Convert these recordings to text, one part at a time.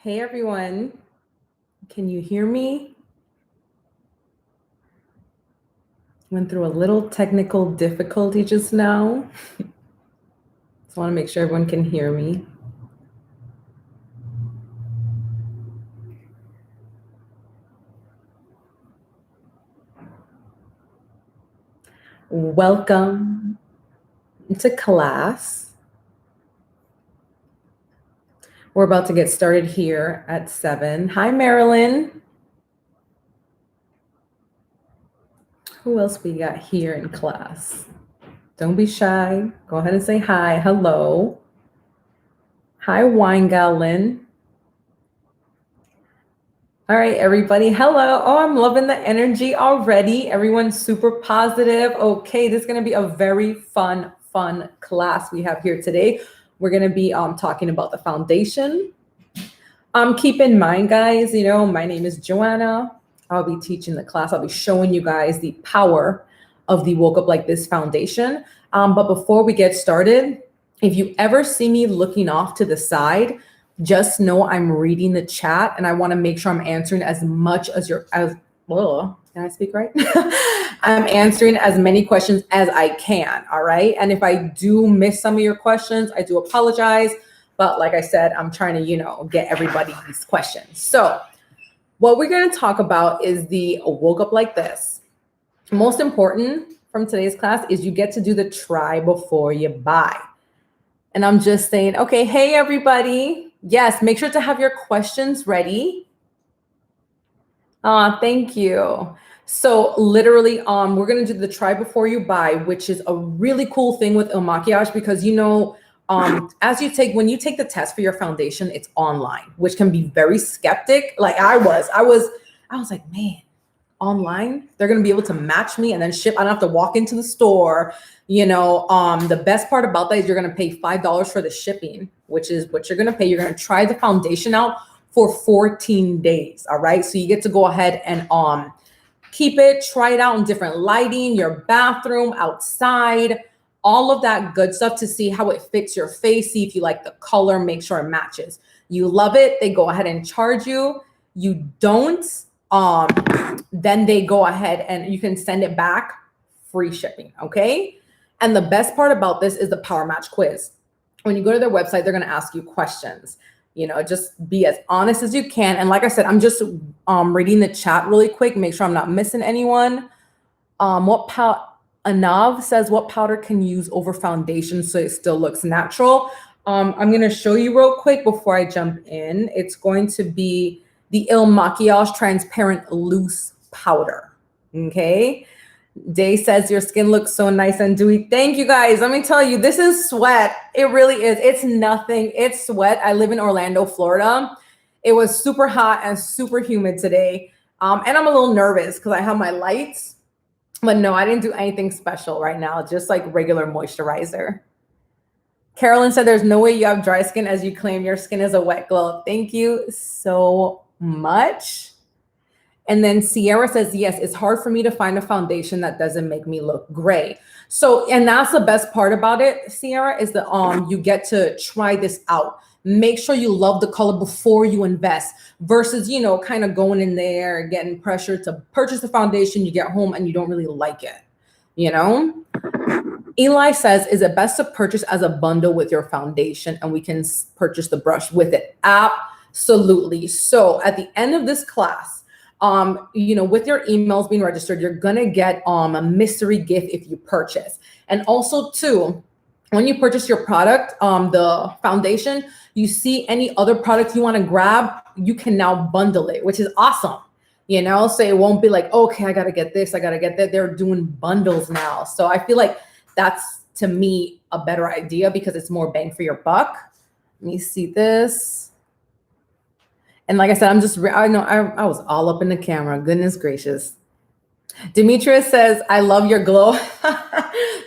Hey everyone, can you hear me? Went through a little technical difficulty just now. Just want to make sure everyone can hear me. Welcome to class. We're about to get started here at 7. Hi, Marilyn. Who else we got here in class? Don't be shy. Go ahead and say hi. Hello. Hi, Wine Gallon. All right, everybody. Hello. Oh, I'm loving the energy already. Everyone's super positive. Okay, this is going to be a very fun class we have here today. We're going to be talking about the foundation. Keep in mind, guys, my name is Joanna. I'll be teaching the class. I'll be showing you guys the power of the Woke Up Like This foundation. But before we get started, if you ever see me looking off to the side, just know I'm reading the chat and I want to make sure I'm answering as much as can I speak right? I'm answering as many questions as I can, all right? And if I do miss some of your questions, I do apologize. But like I said, I'm trying to, get everybody's questions. So what we're going to talk about is the Woke Up Like This. Most important from today's class is you get to do the try before you buy. And I'm just saying, okay, hey, everybody. Yes, make sure to have your questions ready. Thank you. So literally, we're going to do the try before you buy, which is a really cool thing with Machias because, when you take the test for your foundation, it's online, which can be very skeptic. Like I was like, man, online, they're going to be able to match me and then ship. I don't have to walk into the store. The best part about that is you're going to pay $5 for the shipping, which is what you're going to pay. You're going to try the foundation out for 14 days. All right. So you get to go ahead and keep it, try it out in different lighting, your bathroom, outside, all of that good stuff to see how it fits your face. See if you like the color, make sure it matches. You love it, they go ahead and charge you. You don't, then they go ahead and you can send it back, free shipping, okay? And the best part about this is the PowerMatch quiz. When you go to their website, they're gonna ask you questions. Just be as honest as you can. And like I said, I'm just reading the chat really quick, make sure I'm not missing anyone. Anav says, what powder can you use over foundation so it still looks natural? I'm gonna show you real quick before I jump in. It's going to be the Il Makiage Transparent Loose Powder, okay? Day says your skin looks so nice and dewy. Thank you guys. Let me tell you, this is sweat. It really is. It's nothing. It's sweat. I live in Orlando, Florida. It was super hot and super humid today. And I'm a little nervous because I have my lights. But no, I didn't do anything special right now. Just like regular moisturizer. Carolyn said there's no way you have dry skin as you claim your skin is a wet glow. Thank you so much. And then Sierra says, yes, it's hard for me to find a foundation that doesn't make me look gray. So, and that's the best part about it, Sierra, is that you get to try this out. Make sure you love the color before you invest versus, kind of going in there, getting pressured to purchase the foundation, you get home and you don't really like it, Eli says, is it best to purchase as a bundle with your foundation and we can purchase the brush with it? Absolutely. So at the end of this class, with your emails being registered, you're gonna get a mystery gift if you purchase. And also too, when you purchase your product, the foundation, you see any other product you want to grab, you can now bundle it, which is awesome. So it won't be like, okay, I gotta get this, I gotta get that. They're doing bundles now. So I feel like that's, to me, a better idea because it's more bang for your buck. Let me see this. And like I said, I know I was all up in the camera. Goodness gracious. Demetrius says, I love your glow.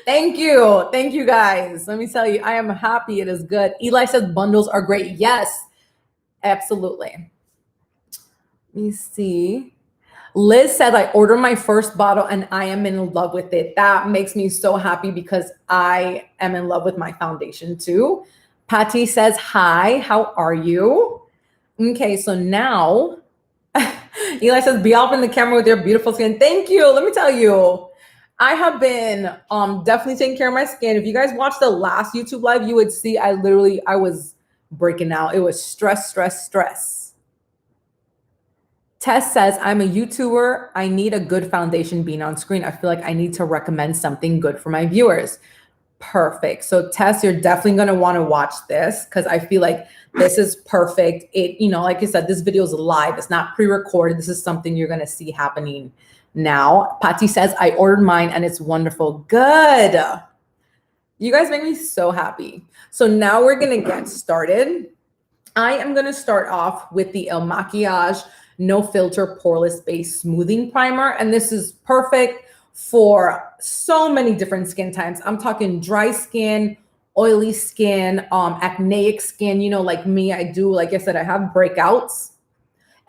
Thank you. Thank you, guys. Let me tell you, I am happy. It is good. Eli says bundles are great. Yes, absolutely. Let me see. Liz said, I ordered my first bottle and I am in love with it. That makes me so happy because I am in love with my foundation too. Patty says, hi, how are you? Okay, so now Eli says, be off in the camera with your beautiful skin. Thank you. Let me tell you, I have been definitely taking care of my skin. If you guys watched the last YouTube live, you would see I was breaking out. It was stress, stress, stress. Tess says, I'm a YouTuber. I need a good foundation being on screen. I feel like I need to recommend something good for my viewers. Perfect. So Tess, you're definitely going to want to watch this because I feel like this is perfect. It, like I said, this video is live. It's not pre-recorded. This is something you're going to see happening now. Patty says, I ordered mine and it's wonderful. Good. You guys make me so happy. So now we're going to get started. I am going to start off with the El Makiage No Filter Poreless Base Smoothing Primer. And this is perfect for so many different skin types. I'm talking dry skin, oily skin, acneic skin, like me, like I said, I have breakouts,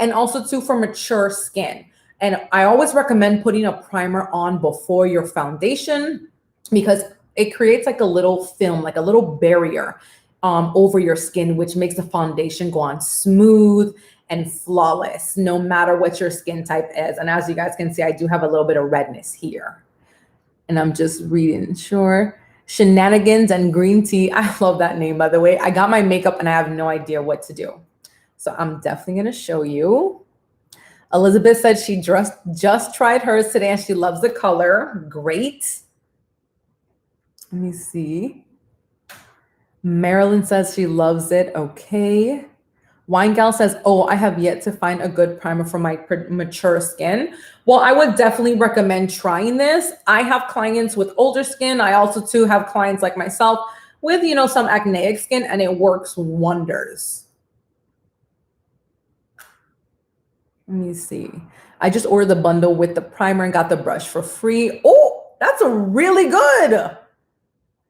and also too for mature skin. And I always recommend putting a primer on before your foundation because it creates like a little film, like a little barrier over your skin, which makes the foundation go on smooth and flawless, no matter what your skin type is. And as you guys can see, I do have a little bit of redness here. And I'm just reading, sure. Shenanigans and Green Tea. I love that name, by the way. I got my makeup and I have no idea what to do. So I'm definitely gonna show you. Elizabeth said she just tried hers today and she loves the color. Great. Let me see. Marilyn says she loves it. Okay. Wine Gal says, oh, I have yet to find a good primer for my mature skin. Well, I would definitely recommend trying this. I have clients with older skin. I also too have clients like myself with, some acneic skin, and it works wonders. Let me see. I just ordered the bundle with the primer and got the brush for free. Oh, that's really good.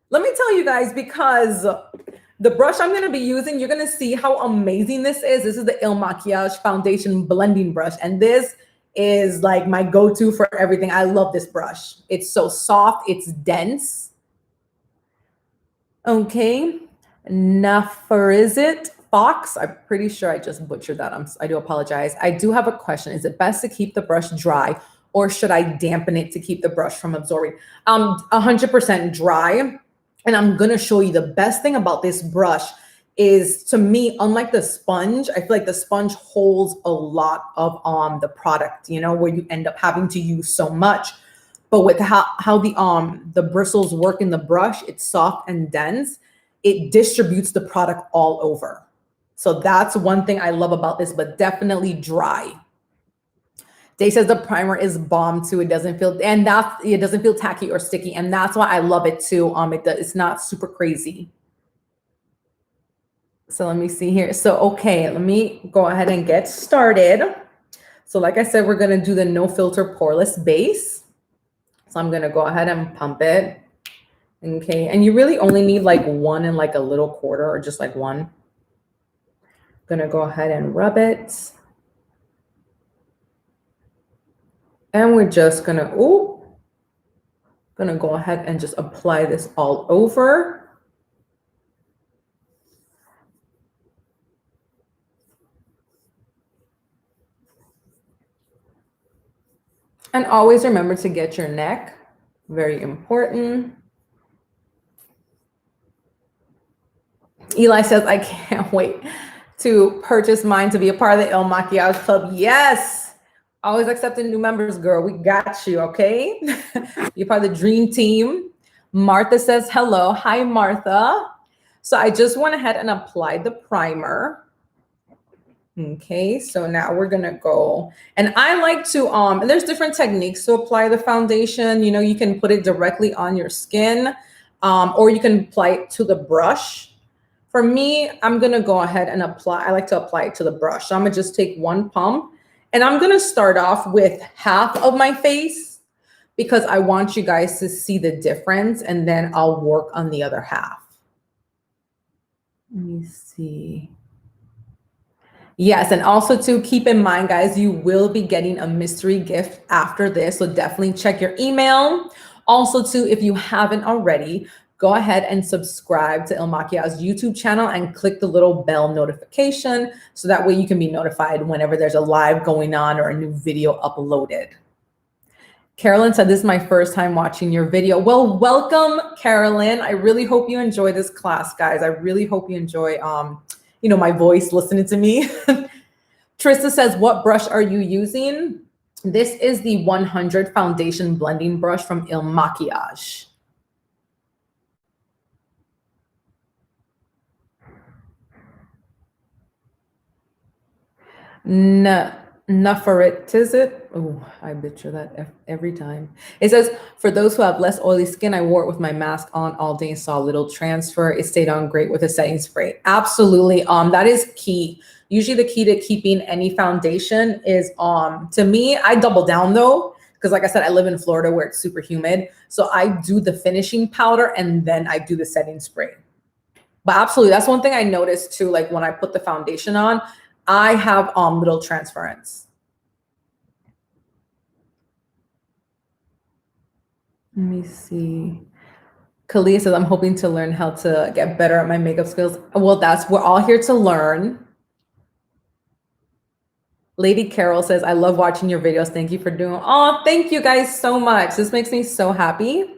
Let me tell you guys, because the brush I'm going to be using, you're going to see how amazing this is. This is the Il Makiage Foundation Blending Brush. And this is like my go-to for everything. I love this brush. It's so soft. It's dense. Okay. Nafarizit Fox. I'm pretty sure I just butchered that. I do apologize. I do have a question. Is it best to keep the brush dry or should I dampen it to keep the brush from absorbing? 100% dry. And I'm going to show you the best thing about this brush is, to me, unlike the sponge, I feel like the sponge holds a lot of the product, where you end up having to use so much. But with how the bristles work in the brush, it's soft and dense. It distributes the product all over. So that's one thing I love about this, but definitely dry. Day says the primer is bomb too. It doesn't feel tacky or sticky, and that's why I love it too. It's not super crazy. So let me see here. So okay, let me go ahead and get started. So like I said, we're gonna do the No Filter Poreless Base. So I'm gonna go ahead and pump it. Okay, and you really only need like one and like a little quarter, or just like one. Gonna go ahead and rub it. And we're just gonna go ahead and just apply this all over. And always remember to get your neck, very important. Eli says, I can't wait to purchase mine to be a part of the Il Makiage Club. Yes. Always accepting new members, girl. We got you, okay? You're part of the dream team. Martha says, hello. Hi, Martha. So I just went ahead and applied the primer. Okay, so now we're gonna go. And I like to, and there's different techniques to apply the foundation. You can put it directly on your skin, or you can apply it to the brush. For me, I'm gonna go ahead and I like to apply it to the brush. So I'm gonna just take one pump. And I'm going to start off with half of my face because I want you guys to see the difference, and then I'll work on the other half. Let me see. Yes, and also to keep in mind, guys, you will be getting a mystery gift after this. So definitely check your email. Also, too, if you haven't already, go ahead and subscribe to Il Machias YouTube channel and click the little bell notification so that way you can be notified whenever there's a live going on or a new video uploaded. Carolyn said, this is my first time watching your video. Well, welcome, Carolyn. I really hope you enjoy this class, guys. I really hope you enjoy, my voice listening to me. Trista says, what brush are you using? This is the 100 foundation blending brush from Il Makiage. Nafarit, is it? Oh, I butcher that every time. It says, for those who have less oily skin, I wore it with my mask on all day and saw a little transfer. It stayed on great with a setting spray. Absolutely. That is key. Usually the key to keeping any foundation is, to me, I double down though, because like I said, I live in Florida where it's super humid. So I do the finishing powder and then I do the setting spray. But absolutely, that's one thing I noticed too, like when I put the foundation on, I have little transference. Let me see. Kalia says, I'm hoping to learn how to get better at my makeup skills. Well, we're all here to learn. Lady Carol says, I love watching your videos. Thank you for doing. Oh, thank you guys so much. This makes me so happy.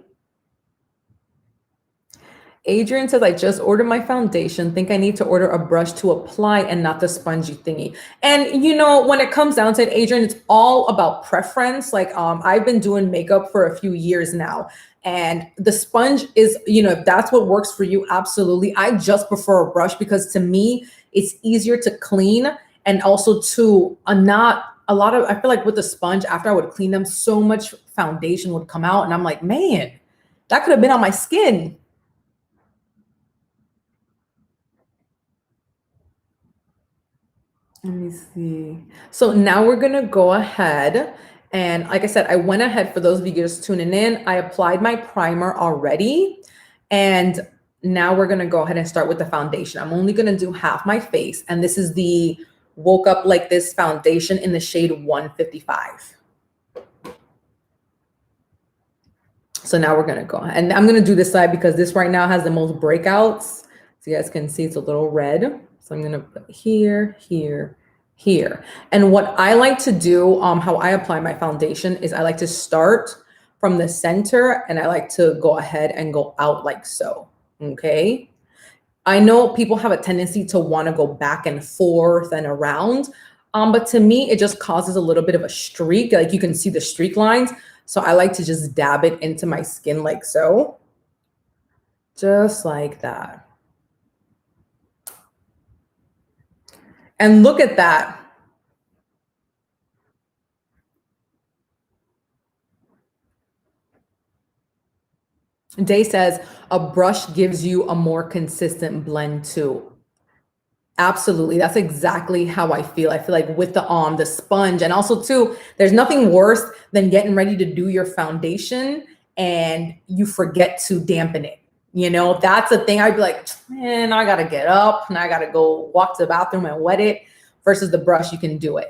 Adrian says, I just ordered my foundation. Think I need to order a brush to apply and not the spongy thingy. And when it comes down to it, Adrian, it's all about preference. Like I've been doing makeup for a few years now. And the sponge is, if that's what works for you, absolutely. I just prefer a brush because to me, it's easier to clean. And also too, I feel like with the sponge, after I would clean them, so much foundation would come out. And I'm like, man, that could have been on my skin. Let me see. So now we're going to go ahead. And like I said, I went ahead for those of you just tuning in. I applied my primer already. And now we're going to go ahead and start with the foundation. I'm only going to do half my face. And this is the Woke Up Like This foundation in the shade 155. So now we're going to go ahead. And I'm going to do this side because this right now has the most breakouts. So you guys can see it's a little red. So I'm going to put here, here, here. And what I like to do, how I apply my foundation is I like to start from the center and I like to go ahead and go out like so. Okay. I know people have a tendency to want to go back and forth and around. But to me, it just causes a little bit of a streak. Like you can see the streak lines. So I like to just dab it into my skin like so. Just like that. And look at that. Day says, a brush gives you a more consistent blend too. Absolutely. That's exactly how I feel. I feel like with the sponge, and also too, there's nothing worse than getting ready to do your foundation and you forget to dampen it. That's the thing. I'd be like, man, I got to get up and I got to go walk to the bathroom and wet it. Versus the brush, you can do it.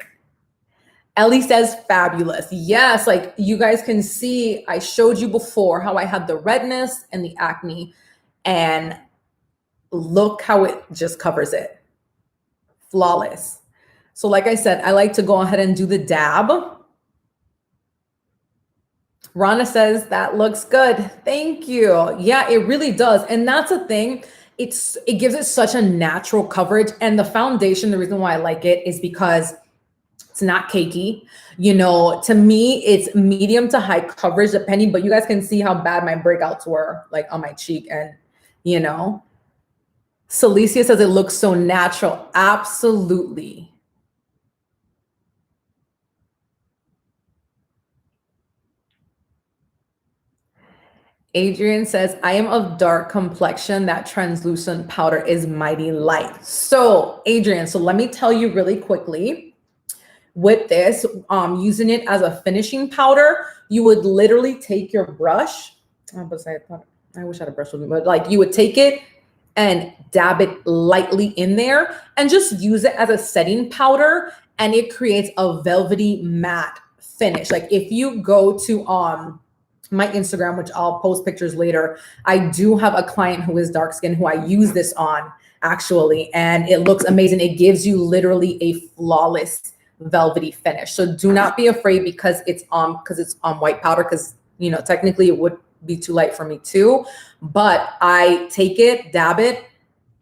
Ellie says, fabulous. Yes, like you guys can see, I showed you before how I had the redness and the acne. And look how it just covers it. Flawless. So like I said, I like to go ahead and do the dab. Rana says, that looks good. Thank you. Yeah, it really does. And that's the thing. It gives it such a natural coverage. And the foundation, the reason why I like it is because it's not cakey. To me, it's medium to high coverage depending, but you guys can see how bad my breakouts were like on my cheek. And, Celicia says it looks so natural. Absolutely. Adrian says, I am of dark complexion. That translucent powder is mighty light. So Adrian, so let me tell you really quickly with this, using it as a finishing powder, you would literally take your brush. I wish I had a brush with me, but like you would take it and dab it lightly in there and just use it as a setting powder. And it creates a velvety matte finish. Like if you go to, my Instagram, which I'll post pictures later, I do have a client who is dark skinned who I use this on actually, and it looks amazing. It gives you literally a flawless velvety finish. So do not be afraid because it's white powder, because you know technically it would be too light for me too, but I take it, dab it,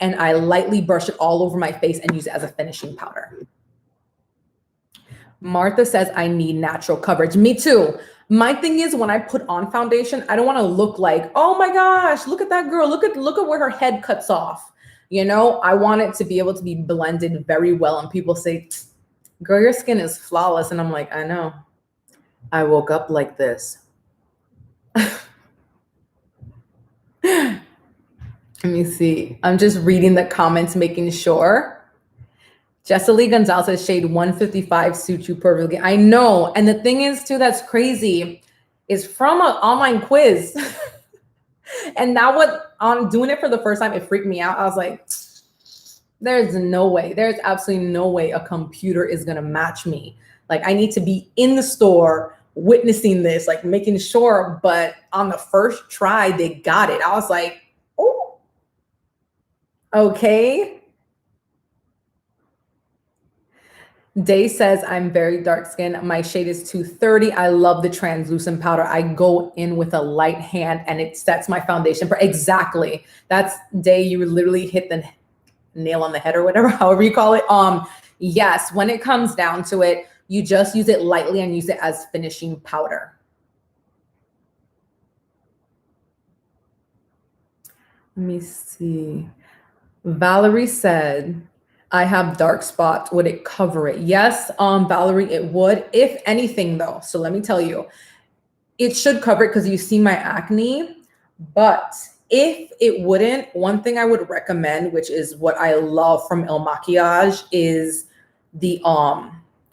and I lightly brush it all over my face and use it as a finishing powder. Martha says I need natural coverage. Me too. My thing is when I put on foundation, I don't want to look like, oh my gosh, look at that girl. Look at where her head cuts off. You know, I want it to be able to be blended very well. And people say, girl, your skin is flawless. And I'm like, I know. I woke up like this. Let me see. I'm just reading the comments, making sure. Jessica Gonzalez says shade 155 suits you perfectly. I know. And the thing is too, that's crazy, is from an online quiz. And now what I'm doing it for the first time, it freaked me out. I was like, there's no way. There's absolutely no way a computer is going to match me. Like I need to be in the store witnessing this, like making sure. But on the first try, they got it. I was like, oh, okay. Day says, I'm very dark skinned. My shade is 230. I love the translucent powder. I go in with a light hand and it sets my foundation. Exactly. That's Day. You literally hit the nail on the head or whatever, however you call it. Yes, when it comes down to it, you just use it lightly and use it as finishing powder. Let me see. Valerie said, I have dark spots. Would it cover it? Yes, Valerie, it would. If anything, though, so let me tell you, it should cover it because you see my acne. But if it wouldn't, one thing I would recommend, which is what I love from El Makiage, is the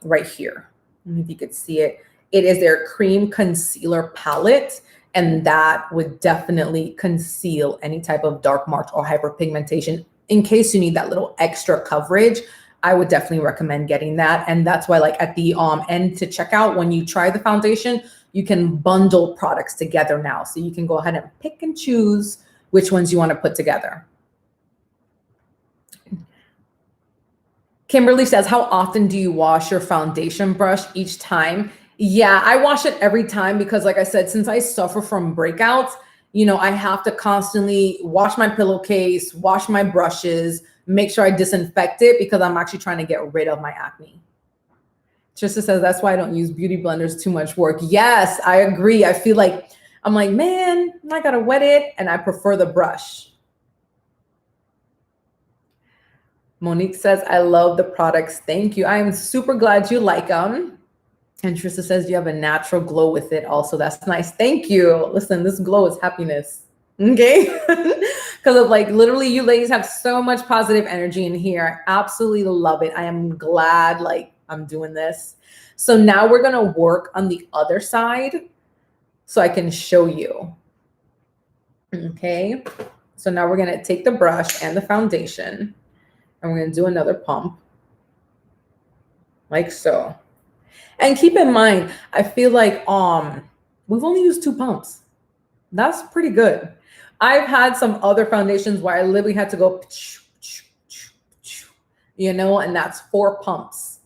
right here. I don't know if you could see it. It is their cream concealer palette. And that would definitely conceal any type of dark marks or hyperpigmentation. In case you need that little extra coverage, I would definitely recommend getting that. And that's why, like at the end to check out, when you try the foundation, you can bundle products together now. So you can go ahead and pick and choose which ones you want to put together. Kimberly says, how often do you wash your foundation brush each time? Yeah, I wash it every time because like I said, since I suffer from breakouts, you know, I have to constantly wash my pillowcase, wash my brushes, make sure I disinfect it because I'm actually trying to get rid of my acne. Trista says, that's why I don't use beauty blenders, too much work. Yes, I agree. I feel like, I'm like, man, I gotta wet it and I prefer the brush. Monique says, I love the products. Thank you. I am super glad you like them. And Trista says you have a natural glow with it also. That's nice. Thank you. Listen, this glow is happiness. Okay? Because of like literally you ladies have so much positive energy in here. I absolutely love it. I am glad like I'm doing this. So now we're going to work on the other side so I can show you. Okay? So now we're going to take the brush and the foundation and we're going to do another pump. Like so. And keep in mind, I feel like we've only used 2 pumps. That's pretty good. I've had some other foundations where I literally had to go, you know, and that's 4 pumps.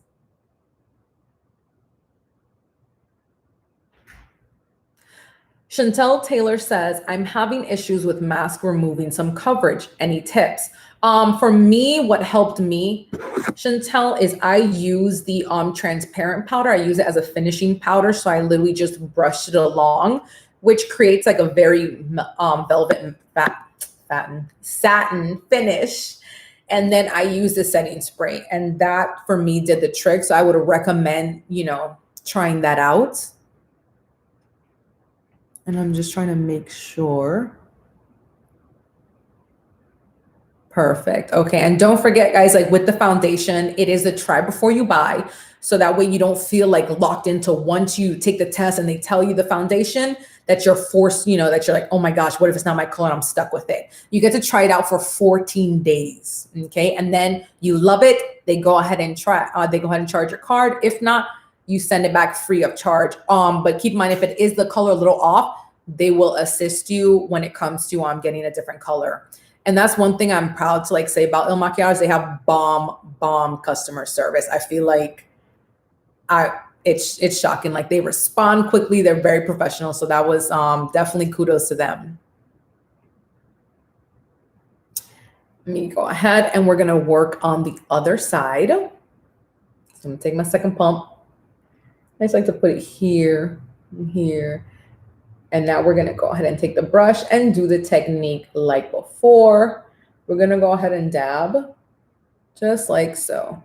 Chantel Taylor says, I'm having issues with mask removing some coverage. Any tips? For me, what helped me, Chantel, is I use the transparent powder. I use it as a finishing powder. So I literally just brushed it along, which creates like a very velvet and satin finish. And then I use the setting spray. And that for me did the trick. So I would recommend, you know, trying that out. And I'm just trying to make sure. Perfect. Okay. And don't forget, guys, like with the foundation, it is a try before you buy. So that way you don't feel like locked into once you take the test and they tell you the foundation that you're forced, you know, that you're like, oh my gosh, what if it's not my color? I'm stuck with it. You get to try it out for 14 days. Okay. And then you love it. They go ahead and they go ahead and charge your card. If not, you send it back free of charge. But keep in mind, if it is the color a little off, they will assist you when it comes to getting a different color. And that's one thing I'm proud to like say about Il Makiage. They have bomb customer service. I feel like it's shocking. Like they respond quickly. They're very professional. So that was definitely kudos to them. Let me go ahead and we're gonna work on the other side. So I'm gonna take my second pump. I just like to put it here and here. And now we're gonna go ahead and take the brush and do the technique like before. We're gonna go ahead and dab, just like so.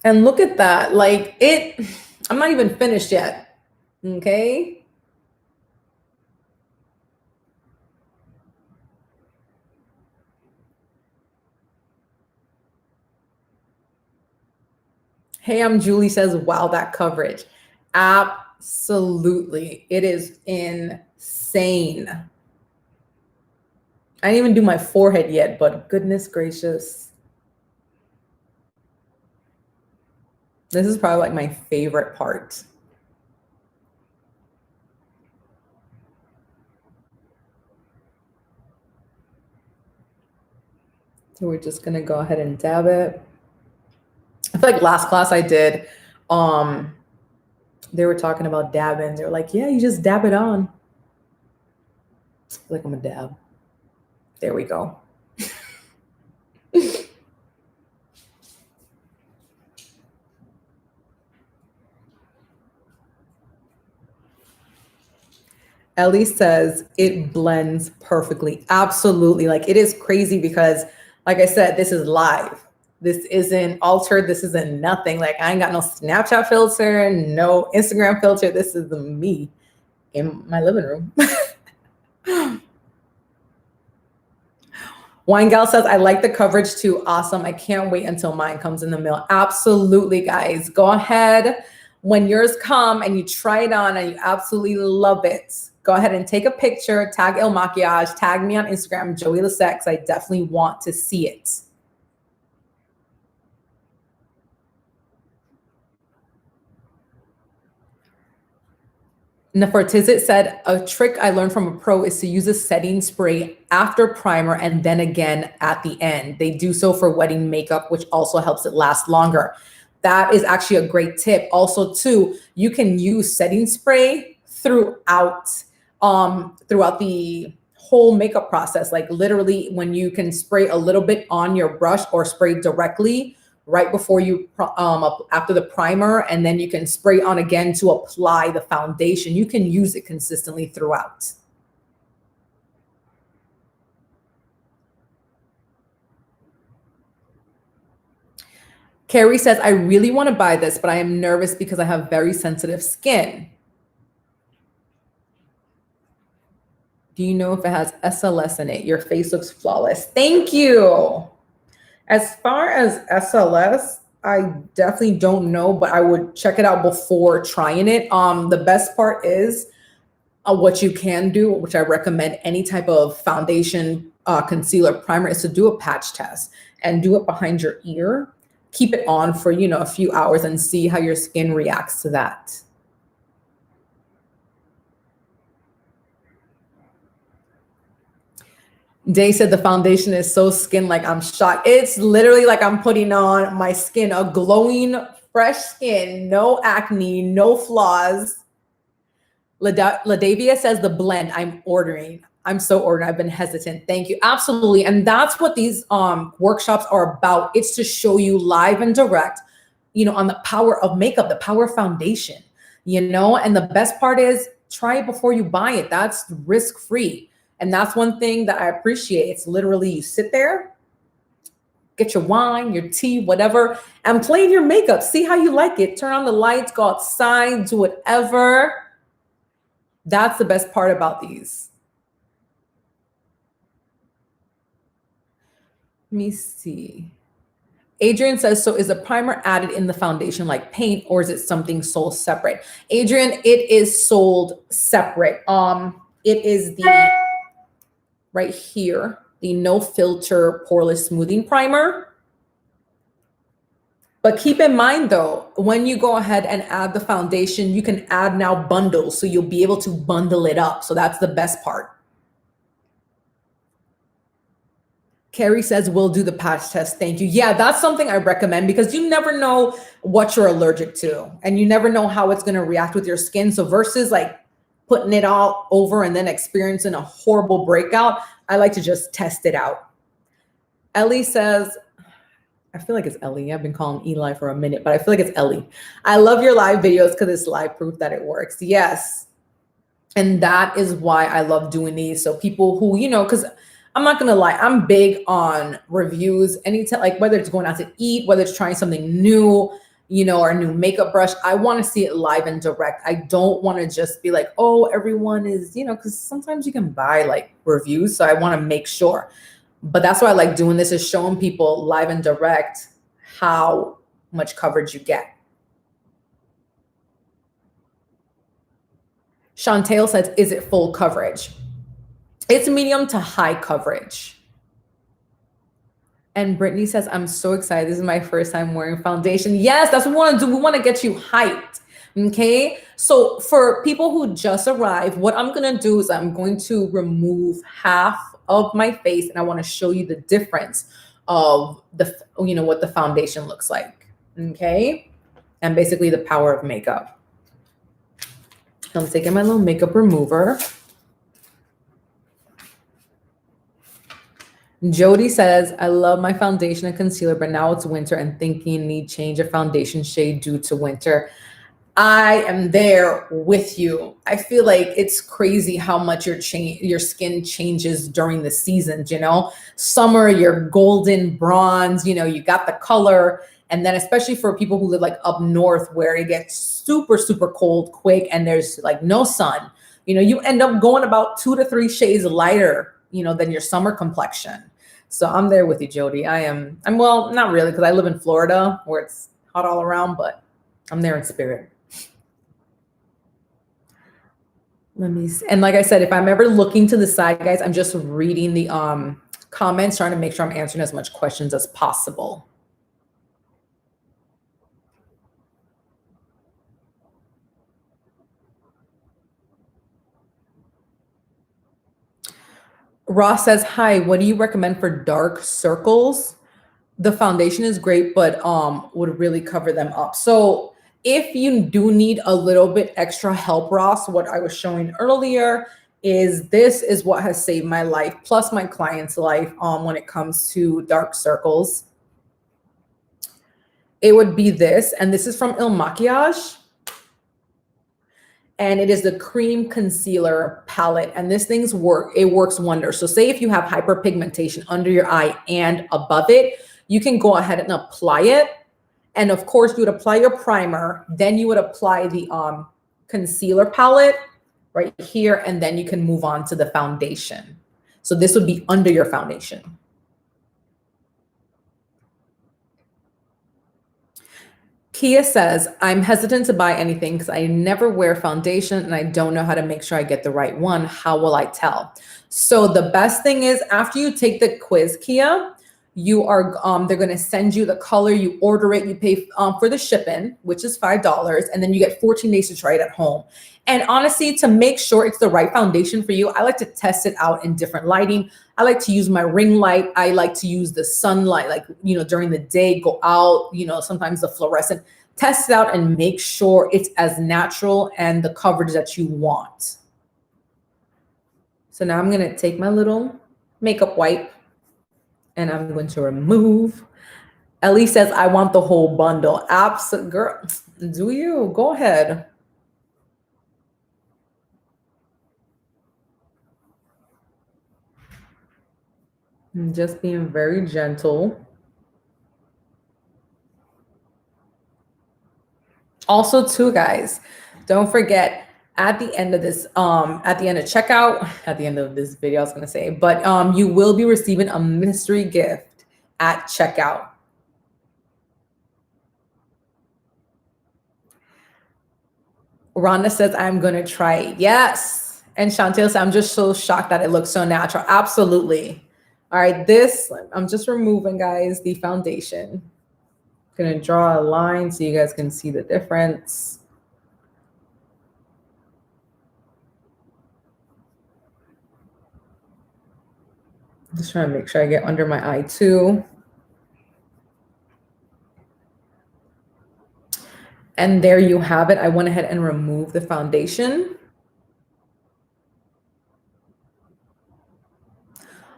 And look at that, like I'm not even finished yet, okay? Hey, I'm Julie says, wow, that coverage. Absolutely, it is insane. I didn't even do my forehead yet, but goodness gracious. This is probably like my favorite part. So we're just gonna go ahead and dab it. I feel like last class I did, they were talking about dabbing. They were like, yeah, you just dab it on. I feel like I'm a dab. There we go. Ellie says it blends perfectly. Absolutely. Like it is crazy because like I said, this is live. This isn't altered. This isn't nothing. Like I ain't got no Snapchat filter, no Instagram filter. This is me in my living room. Wine Gal says, I like the coverage too. Awesome. I can't wait until mine comes in the mail. Absolutely, guys. Go ahead. When yours come and you try it on and you absolutely love it, go ahead and take a picture, tag Il Makiage, tag me on Instagram, Joey Lisette. I definitely want to see it. Nefertizit said, a trick I learned from a pro is to use a setting spray after primer and then again at the end. They do so for wedding makeup, which also helps it last longer. That is actually a great tip. Also, too, you can use setting spray throughout the whole makeup process. Like literally when you can spray a little bit on your brush or spray directly right before you, after the primer, and then you can spray on again to apply the foundation. You can use it consistently throughout. Carrie says, I really want to buy this, but I am nervous because I have very sensitive skin. Do you know if it has SLS in it? Your face looks flawless. Thank you. As far as SLS, I definitely don't know, but I would check it out before trying it. The best part is what you can do, which I recommend any type of foundation, concealer, primer, is to do a patch test and do it behind your ear. Keep it on for, a few hours and see how your skin reacts to that. Day said the foundation is so skin-like. I'm shocked. It's literally like I'm putting on my skin, a glowing, fresh skin, no acne, no flaws. LaDavia says the blend I'm ordering. I'm so ordering. I've been hesitant. Thank you. Absolutely. And that's what these workshops are about. It's to show you live and direct, on the power of makeup, the power of foundation, and the best part is try it before you buy it. That's risk-free. And that's one thing that I appreciate. It's literally you sit there, get your wine, your tea, whatever, and play your makeup. See how you like it. Turn on the lights, go outside, do whatever. That's the best part about these. Let me see. Adrian says, so is a primer added in the foundation like paint, or is it something sold separate? Adrian, it is sold separate. It is the right here. the No Filter Poreless Smoothing Primer. But keep in mind though, when you go ahead and add the foundation, you can add now bundles. So you'll be able to bundle it up. So that's the best part. Carrie says, we'll do the patch test. Thank you. Yeah, that's something I recommend because you never know what you're allergic to and you never know how it's going to react with your skin. So versus like putting it all over and then experiencing a horrible breakout, I like to just test it out. Ellie says, I feel like it's Ellie. I've been calling Eli for a minute, but I feel like it's Ellie. I love your live videos because it's live proof that it works. Yes. And that is why I love doing these. So people who, you know, because I'm not going to lie, I'm big on reviews. Anytime, like whether it's going out to eat, whether it's trying something new, you know, or a new makeup brush, I want to see it live and direct. I don't want to just be like, oh, everyone is, you know, because sometimes you can buy like reviews. So I want to make sure. But that's why I like doing this, is showing people live and direct how much coverage you get. Chantel says, is it full coverage? It's medium to high coverage. And Brittany says, I'm so excited. This is my first time wearing foundation. Yes, that's what we want to do. We want to get you hyped. Okay. So for people who just arrived, what I'm going to do is I'm going to remove half of my face and I want to show you the difference of the, you know, what the foundation looks like. Okay. And basically the power of makeup. I'm taking my little makeup remover. Jody says, I love my foundation and concealer, but now it's winter and thinking need change of foundation shade due to winter. I am there with you. I feel like it's crazy how much your skin changes during the seasons, you know. Summer, you're golden bronze, you know, you got the color. And then especially for people who live like up north where it gets super, super cold quick and there's like no sun, you know, you end up going about 2 to 3 shades lighter, you know, than your summer complexion. So I'm there with you, Jody. I'm well, not really, because I live in Florida where it's hot all around, but I'm there in spirit. Let me see. And like I said, if I'm ever looking to the side, guys, I'm just reading the comments, trying to make sure I'm answering as much questions as possible. Ross says, hi, what do you recommend for dark circles? The foundation is great, but would really cover them up. So if you do need a little bit extra help, Ross, what I was showing earlier is this is what has saved my life, plus my client's life when it comes to dark circles. It would be this, and this is from Il Makiage. And it is the cream concealer palette. And this thing's it works wonders. So say if you have hyperpigmentation under your eye and above it, you can go ahead and apply it. And of course you would apply your primer, then you would apply the concealer palette right here. And then you can move on to the foundation. So this would be under your foundation. Kia says, I'm hesitant to buy anything because I never wear foundation and I don't know how to make sure I get the right one. How will I tell? So the best thing is after you take the quiz, Kia, you are they're going to send you the color, you order it, you pay for the shipping, which is $5, and then you get 14 days to try it at home. And honestly, to make sure it's the right foundation for you, I like to test it out in different lighting. I like to use my ring light. I like to use the sunlight, like, you know, during the day, go out, you know, sometimes the fluorescent, test it out and make sure it's as natural and the coverage that you want. So now I'm going to take my little makeup wipe and I'm going to remove. Ellie says, I want the whole bundle. Absolutely, girl, do you? Go ahead. I'm just being very gentle. Also, too, guys, don't forget at the end of this, at the end of checkout, at the end of this video, I was going to say, but you will be receiving a mystery gift at checkout. Rhonda says, I'm going to try it. Yes. And Chantel says, I'm just so shocked that it looks so natural. Absolutely. All right, this, I'm just removing, guys, the foundation. I'm gonna draw a line so you guys can see the difference. Just trying to make sure I get under my eye too. And there you have it. I went ahead and removed the foundation.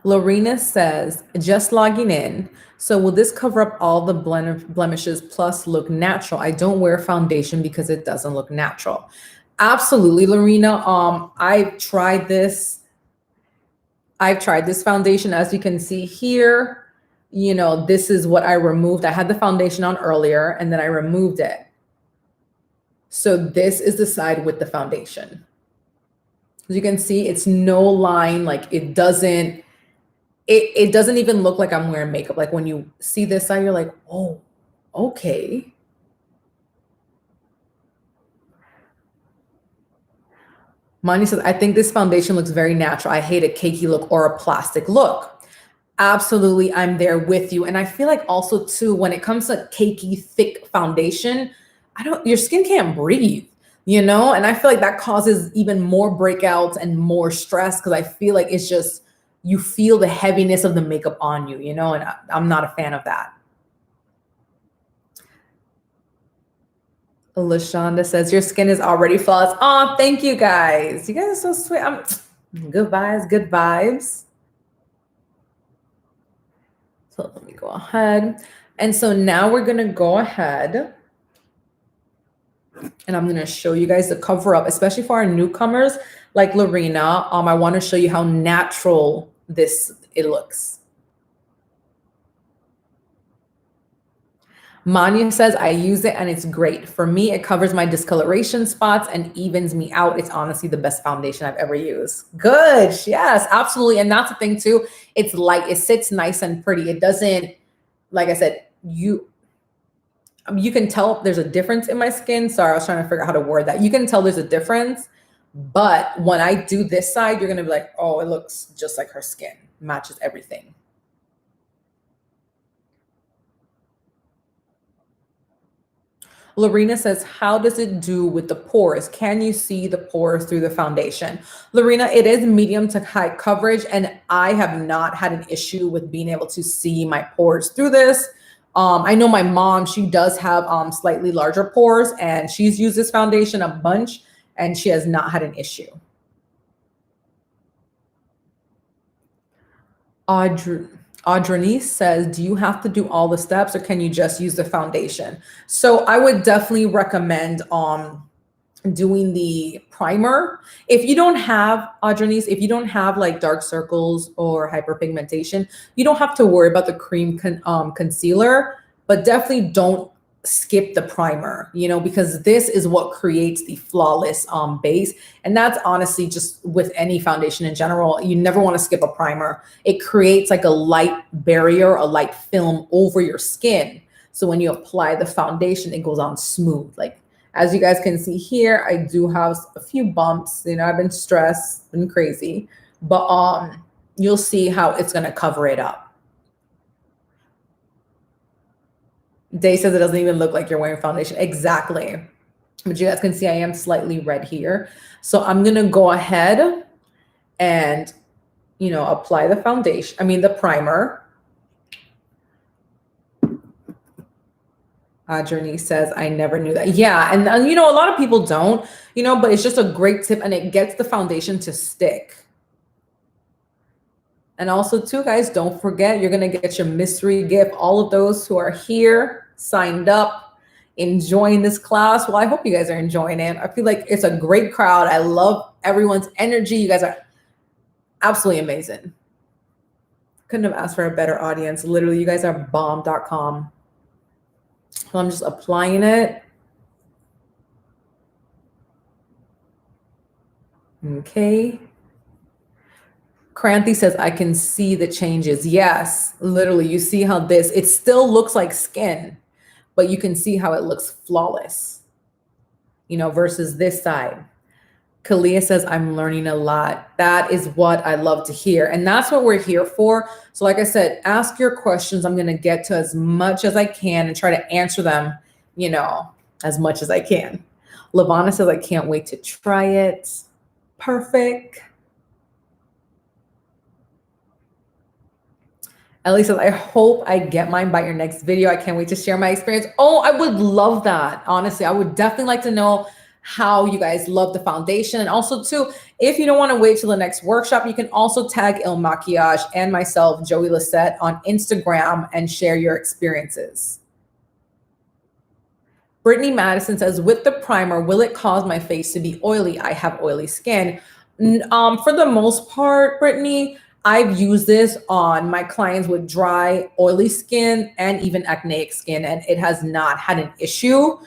Lorena says, just logging in. So will this cover up all the blemishes plus look natural? I don't wear foundation because it doesn't look natural. Absolutely, Lorena. I've tried this foundation. As you can see here, you know, this is what I removed. I had the foundation on earlier and then I removed it. So this is the side with the foundation. As you can see, it's no line, like it doesn't even look like I'm wearing makeup. Like when you see this side, you're like, oh, okay. Mani says, I think this foundation looks very natural. I hate a cakey look or a plastic look. Absolutely, I'm there with you. And I feel like also too, when it comes to cakey, thick foundation, your skin can't breathe, you know? And I feel like that causes even more breakouts and more stress because I feel like it's just, you feel the heaviness of the makeup on you, you know? And I'm not a fan of that. LaShonda says, your skin is already flawless. Oh, thank you guys. You guys are so sweet. Good vibes, good vibes. So let me go ahead. And so now we're going to go ahead and I'm going to show you guys the cover up, especially for our newcomers like Lorena. I want to show you how natural it looks. Manya says, I use it and it's great. For me, it covers my discoloration spots and evens me out. It's honestly the best foundation I've ever used. Good. Yes, absolutely. And that's the thing too. It's light. It sits nice and pretty. It doesn't, like I said, you can tell there's a difference in my skin. Sorry, I was trying to figure out how to word that. You can tell there's a difference. But when I do this side, you're going to be like, oh, it looks just like her skin. Matches everything. Lorena says, how does it do with the pores? Can you see the pores through the foundation? Lorena, it is medium to high coverage, and I have not had an issue with being able to see my pores through this. I know my mom, she does have slightly larger pores, and she's used this foundation a bunch, and she has not had an issue. Audrey says, do you have to do all the steps or can you just use the foundation? So I would definitely recommend doing the primer. If you don't have, if you don't have like dark circles or hyperpigmentation, you don't have to worry about the cream concealer, but definitely don't skip the primer, you know, because this is what creates the flawless base. And that's honestly just with any foundation in general. You never want to skip a primer. It creates like a light barrier, a light film over your skin. So when you apply the foundation, it goes on smooth. Like, as you guys can see here, I do have a few bumps. You know, I've been stressed, been crazy, but you'll see how it's going to cover it up. Day says it doesn't even look like you're wearing foundation. Exactly. But you guys can see I am slightly red here. So I'm going to go ahead and, you know, apply the foundation. The primer. Journey says, I never knew that. Yeah. And, you know, a lot of people don't, you know, but it's just a great tip and it gets the foundation to stick. And also too, guys, don't forget, you're going to get your mystery gift. All of those who are here, signed up, enjoying this class. Well, I hope you guys are enjoying it. I feel like it's a great crowd. I love everyone's energy. You guys are absolutely amazing. Couldn't have asked for a better audience. Literally, you guys are bomb.com. So I'm just applying it. Okay. Kranthi says, I can see the changes. Yes, literally, you see how it still looks like skin, but you can see how it looks flawless, you know, versus this side. Kalia says, I'm learning a lot. That is what I love to hear. And that's what we're here for. So like I said, ask your questions. I'm going to get to as much as I can and try to answer them, you know, as much as I can. Lavana says, I can't wait to try it. Perfect. Ellie says, I hope I get mine by your next video. I can't wait to share my experience. Oh, I would love that. Honestly, I would definitely like to know how you guys love the foundation. And also too, if you don't want to wait till the next workshop, you can also tag Il Machiage and myself, Joey Lisette, on Instagram and share your experiences. Brittany Madison says, with the primer, will it cause my face to be oily? I have oily skin. For the most part, Brittany, I've used this on my clients with dry, oily skin and even acneic skin, and it has not had an issue.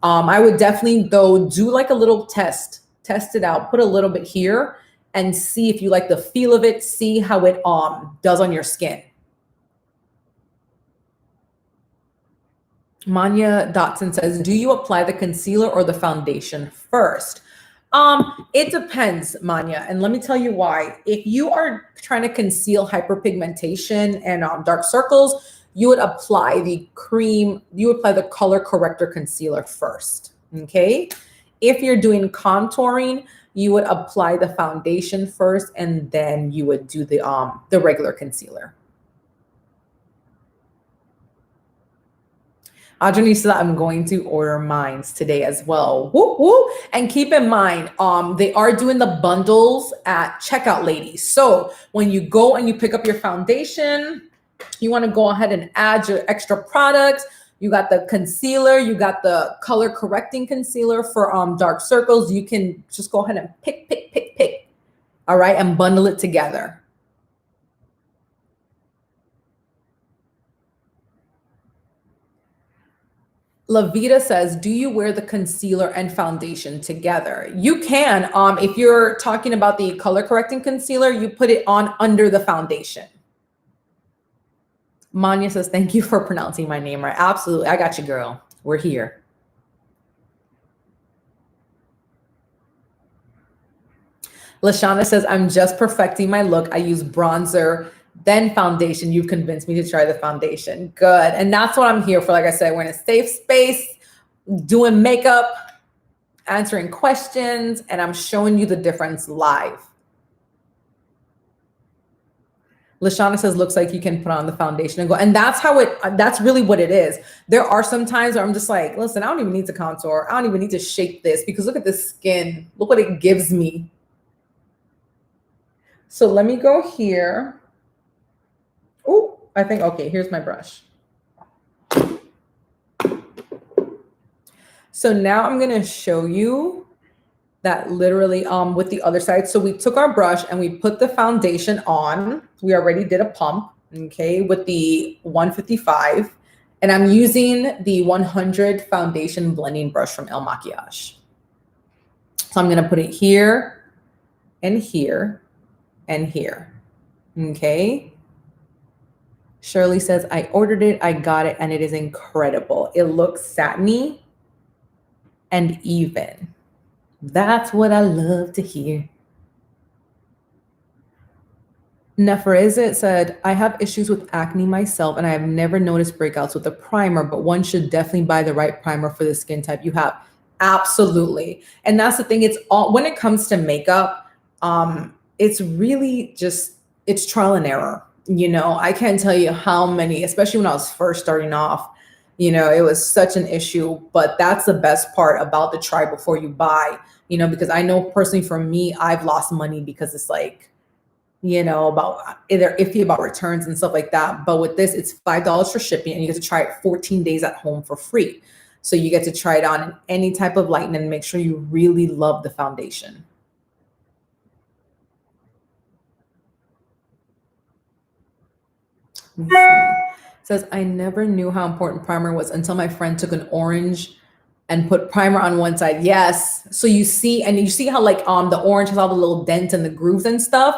I would definitely, though, do like a little test it out, put a little bit here and see if you like the feel of it, see how it does on your skin. Manya Dotson says, do you apply the concealer or the foundation first? It depends, Manya. And let me tell you why. If you are trying to conceal hyperpigmentation and dark circles, you would apply the cream, you would apply the color corrector concealer first, okay? If you're doing contouring, you would apply the foundation first and then you would do the regular concealer. Audrey said, I'm going to order mines today as well. Woo, woo. And keep in mind, they are doing the bundles at checkout, ladies. So when you go and you pick up your foundation, you want to go ahead and add your extra products. You got the concealer, you got the color correcting concealer for dark circles. You can just go ahead and pick. All right, and bundle it together. Lavita says, do you wear the concealer and foundation together? You can. If you're talking about the color correcting concealer, you put it on under the foundation. Manya says, thank you for pronouncing my name right. Absolutely. I got you, girl. We're here. Lashana says, I'm just perfecting my look. I use bronzer, then foundation. You've convinced me to try the foundation. Good. And that's what I'm here for. Like I said, we're in a safe space, doing makeup, answering questions, and I'm showing you the difference live. Lashana says, looks like you can put on the foundation and go. And that's that's really what it is. There are some times where I'm just like, listen, I don't even need to contour. I don't even need to shape this because look at this skin. Look what it gives me. So let me go here. Oh, I think, okay, here's my brush. So now I'm going to show you that literally with the other side. So we took our brush and we put the foundation on. We already did a pump, okay, with the 155. And I'm using the 100 foundation blending brush from El Machiage. So I'm going to put it here and here and here, okay? Shirley says, I ordered it, I got it, and it is incredible. It looks satiny and even. That's what I love to hear. Neferezit said, I have issues with acne myself, and I have never noticed breakouts with a primer, but one should definitely buy the right primer for the skin type you have. Absolutely. And that's the thing. It's all, when it comes to makeup, it's really just, it's trial and error. You know, I can't tell you how many, especially when I was first starting off, you know, it was such an issue, but that's the best part about the try before you buy, you know, because I know personally for me, I've lost money because it's like, you know, about either iffy about returns and stuff like that. But with this, it's $5 for shipping and you get to try it 14 days at home for free. So you get to try it on in any type of light and make sure you really love the foundation. Says, I never knew how important primer was until my friend took an orange and put primer on one side. Yes. So you see, and you see how like the orange has all the little dents and the grooves and stuff.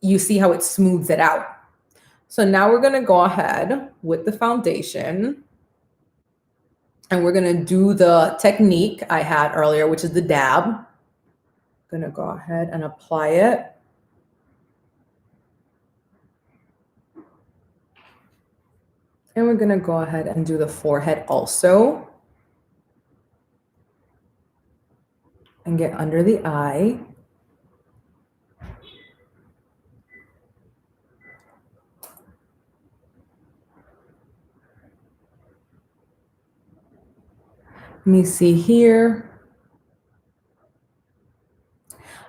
You see how it smooths it out. So now we're going to go ahead with the foundation and we're going to do the technique I had earlier, which is the dab. Gonna go ahead and apply it. And we're gonna go ahead and do the forehead also. And get under the eye. Let me see here.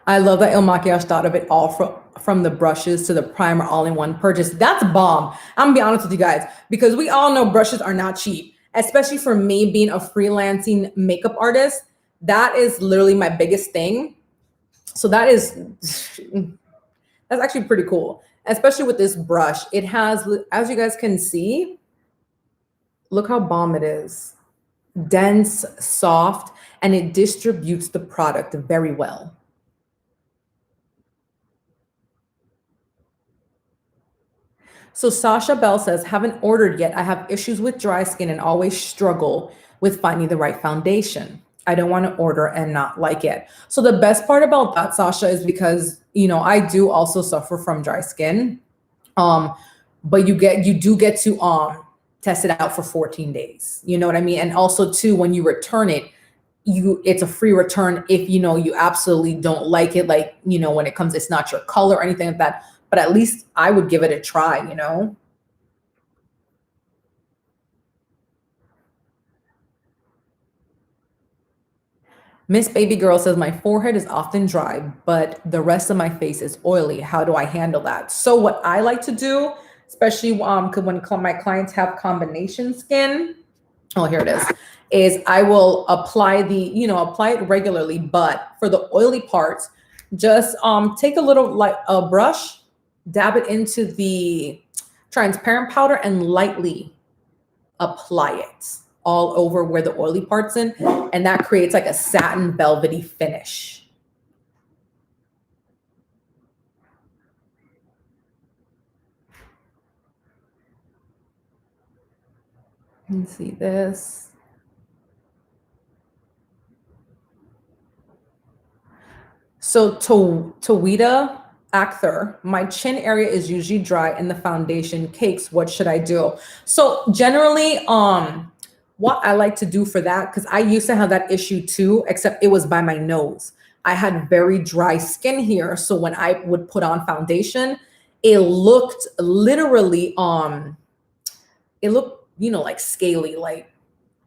I love that Machias thought of it all from the brushes to the primer all in one purchase. That's bomb. I'm gonna be honest with you guys, because we all know brushes are not cheap, especially for me being a freelancing makeup artist. That is literally my biggest thing. So that's actually pretty cool, especially with this brush. It has, as you guys can see, look how bomb it is. Dense, soft, and it distributes the product very well. So Sasha Bell says, haven't ordered yet. I have issues with dry skin and always struggle with finding the right foundation. I don't want to order and not like it. So the best part about that, Sasha, is because, you know, I do also suffer from dry skin. But you do get to test it out for 14 days. You know what I mean? And also too, when you return it, it's a free return if, you know, you absolutely don't like it. Like, you know, when it comes, it's not your color or anything like that. But at least I would give it a try, you know? Miss Baby Girl says, my forehead is often dry, but the rest of my face is oily. How do I handle that? So what I like to do, especially when my clients have combination skin, oh, here it is I will apply apply it regularly, but for the oily parts, just take a little a brush, dab it into the transparent powder and lightly apply it all over where the oily part's in, and that creates like a satin velvety finish. You can see this. So Tawita Akhtar, my chin area is usually dry and the foundation cakes. What should I do? So generally, what I like to do for that, because I used to have that issue too, except it was by my nose. I had very dry skin here. So when I would put on foundation, it looked literally, it looked, you know, like scaly, like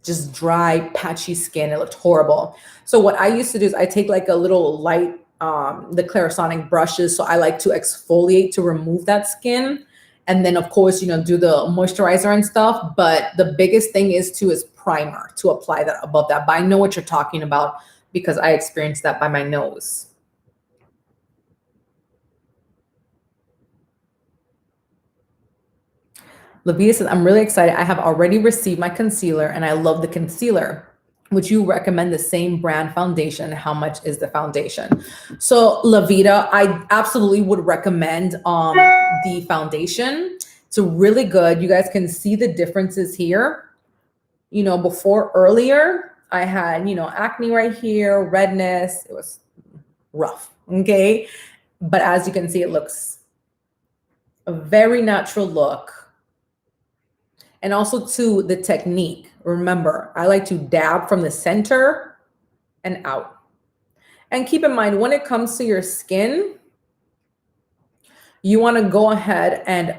just dry, patchy skin. It looked horrible. So what I used to do is I take like a little light, the Clarisonic brushes. So I like to exfoliate to remove that skin. And then of course, you know, do the moisturizer and stuff. But the biggest thing is primer to apply that above that. But I know what you're talking about because I experienced that by my nose. Lavia says, I'm really excited. I have already received my concealer and I love the concealer. Would you recommend the same brand foundation? How much is the foundation? So Lavita, I absolutely would recommend the foundation. It's really good. You guys can see the differences here. You know, earlier, I had, you know, acne right here, redness. It was rough, okay? But as you can see, it looks a very natural look. And also too, the technique. Remember, I like to dab from the center and out. And keep in mind, when it comes to your skin, you want to go ahead and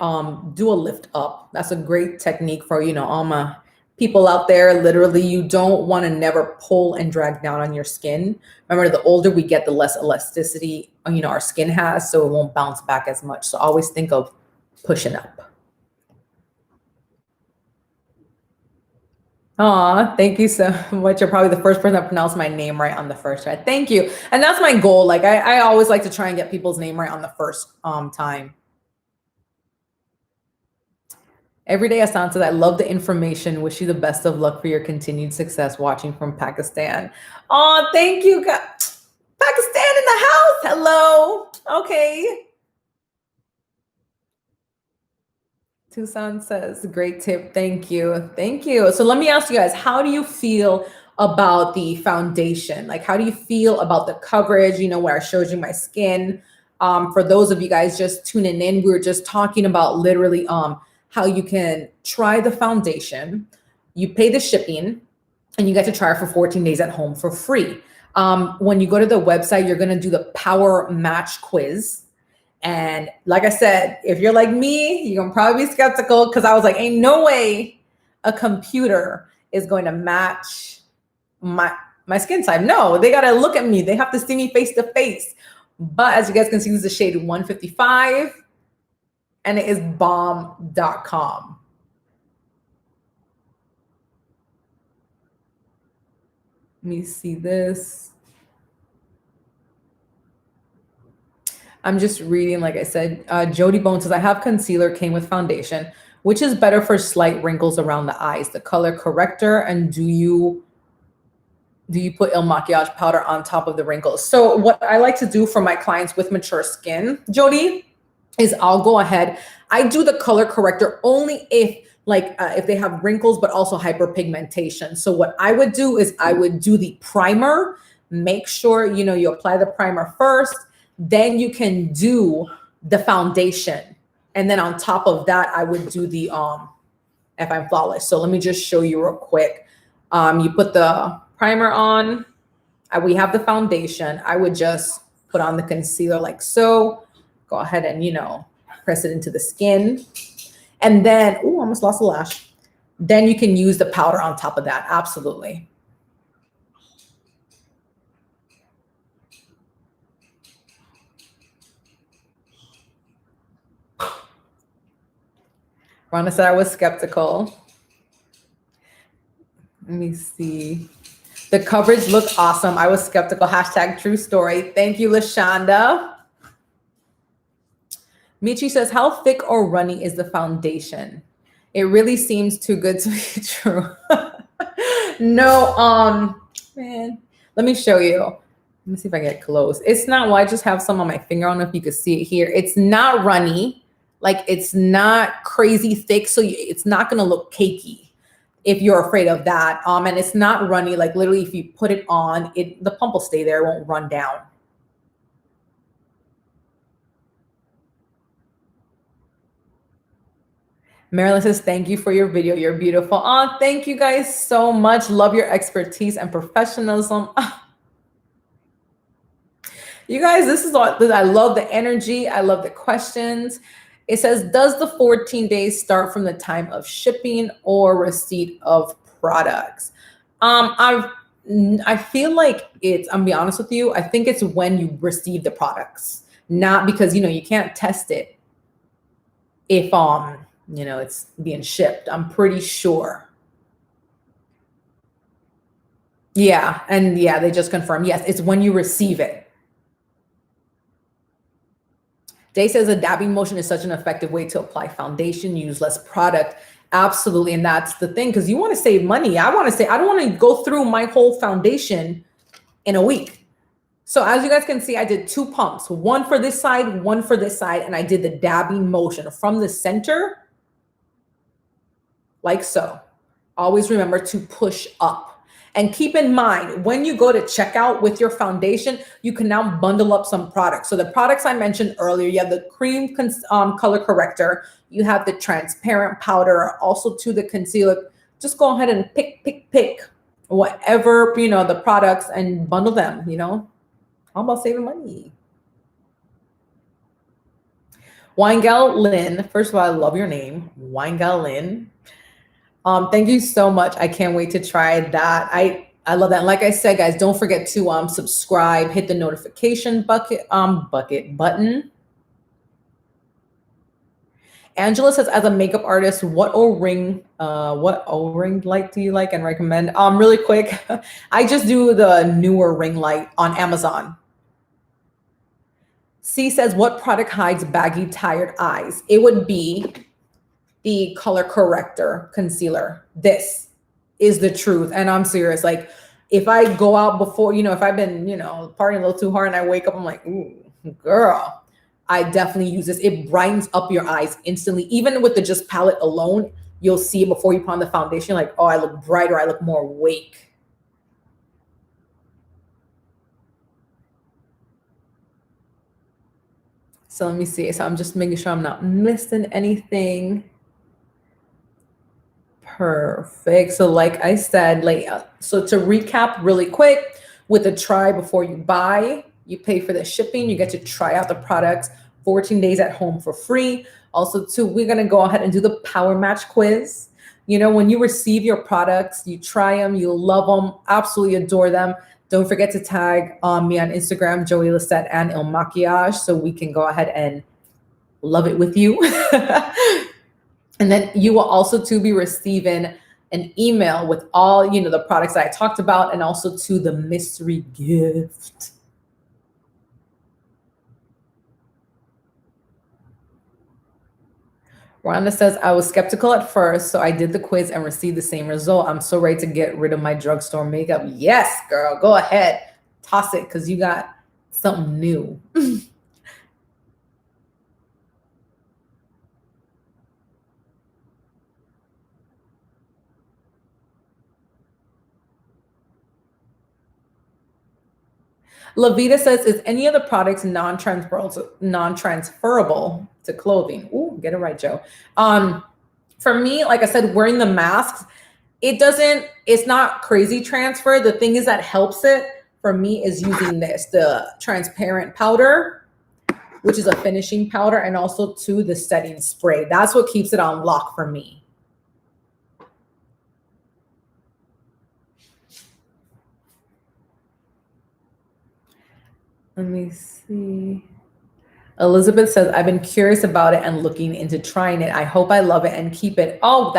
do a lift up. That's a great technique for, you know, people out there. Literally, you don't want to never pull and drag down on your skin. Remember, the older we get, the less elasticity, you know, our skin has, so it won't bounce back as much. So always think of pushing up. Aw, thank you so much. You're probably the first person that pronounced my name right on the first try. Thank you. And that's my goal. Like I always like to try and get people's name right on the first time. Every day, Asanta, I love the information. Wish you the best of luck for your continued success watching from Pakistan. Oh, thank you. Pakistan in the house. Hello. Okay. Tucson says, great tip. Thank you. Thank you. So let me ask you guys, how do you feel about the foundation? Like, how do you feel about the coverage, you know, where I showed you my skin? For those of you guys just tuning in, we were just talking about literally how you can try the foundation, you pay the shipping, and you get to try it for 14 days at home for free. When you go to the website, you're gonna do the PowerMatch quiz. And like I said, if you're like me, you're gonna probably be skeptical because I was like, ain't no way a computer is going to match my skin type. No, they gotta look at me. They have to see me face to face. But as you guys can see, this is the shade 155 and it is bomb.com. Let me see this. I'm just reading, like I said, Jody Bone says, I have concealer, came with foundation. Which is better for slight wrinkles around the eyes, the color corrector, and do you put Il Makiage powder on top of the wrinkles? So what I like to do for my clients with mature skin, Jody, is I'll go ahead. I do the color corrector only if if they have wrinkles, but also hyperpigmentation. So what I would do is I would do the primer. Make sure, you know, you apply the primer first, then you can do the foundation. And then on top of that, I would do the If I'm Flawless. So let me just show you real quick. You put the primer on. We have the foundation. I would just put on the concealer like so. Go ahead and, you know, press it into the skin. And then, oh, almost lost a lash. Then you can use the powder on top of that. Absolutely. Rhonda said I was skeptical. Let me see. The coverage looked awesome. I was skeptical. Hashtag true story. Thank you, LaShonda. Michi says, how thick or runny is the foundation? It really seems too good to be true. No, man. Let me show you. Let me see if I get close. It's not, well, I just have some on my finger. I don't know if you can see it here. It's not runny. Like, it's not crazy thick, so it's not going to look cakey if you're afraid of that. And it's not runny. Like, literally, if you put it on, the pump will stay there. It won't run down. Marilyn says, thank you for your video. You're beautiful. Oh, thank you guys so much. Love your expertise and professionalism. You guys, this is all. I love the energy. I love the questions. It says, does the 14 days start from the time of shipping or receipt of products? I feel like I'm gonna be honest with you. I think it's when you receive the products, not because, you know, you can't test it if, you know, it's being shipped. I'm pretty sure. Yeah. And yeah, they just confirmed. Yes, it's when you receive it. Day says a dabbing motion is such an effective way to apply foundation, use less product. Absolutely. And that's the thing, because you want to save money. I don't want to go through my whole foundation in a week. So as you guys can see, I did 2 pumps, one for this side, one for this side. And I did the dabbing motion from the center, like so. Always remember to push up. And keep in mind, when you go to checkout with your foundation, you can now bundle up some products. So the products I mentioned earlier, you have the cream color corrector, you have the transparent powder, also to the concealer. Just go ahead and pick whatever, you know, the products and bundle them, you know. How about saving money? Winegal Lynn, first of all, I love your name, Winegal Lynn. Thank you so much. I can't wait to try that. I love that. And like I said, guys, don't forget to subscribe, hit the notification button. Angela says, as a makeup artist, what O-ring light do you like and recommend? Really quick, I just do the newer ring light on Amazon. C says, what product hides baggy, tired eyes? It would be the color corrector concealer. This is the truth. And I'm serious. Like, if I go out before, you know, if I've been, you know, partying a little too hard and I wake up, I'm like, ooh, girl, I definitely use this. It brightens up your eyes instantly. Even with the just palette alone, you'll see it before you put on the foundation, like, oh, I look brighter, I look more awake. So let me see. So I'm just making sure I'm not missing anything. Perfect. So like I said, so to recap really quick, with a try before you buy, you pay for the shipping, you get to try out the products 14 days at home for free. Also, too, we're going to go ahead and do the PowerMatch quiz. You know, when you receive your products, you try them, you love them, absolutely adore them. Don't forget to tag me on Instagram, Joey Lisette and Il Machias, so we can go ahead and love it with you. And then you will also too be receiving an email with all, you know, the products that I talked about, and also to the mystery gift. Rhonda says, I was skeptical at first, so I did the quiz and received the same result. I'm so ready to get rid of my drugstore makeup. Yes, girl, go ahead. Toss it, because you got something new. Lavita says, is any of the products non-transferable to clothing? Ooh, get it right, Joe. For me, like I said, wearing the masks, it's not crazy transfer. The thing is that helps it for me is using the transparent powder, which is a finishing powder, and also to the setting spray. That's what keeps it on lock for me. Let me see. Elizabeth says, I've been curious about it and looking into trying it. I hope I love it and keep it. Oh,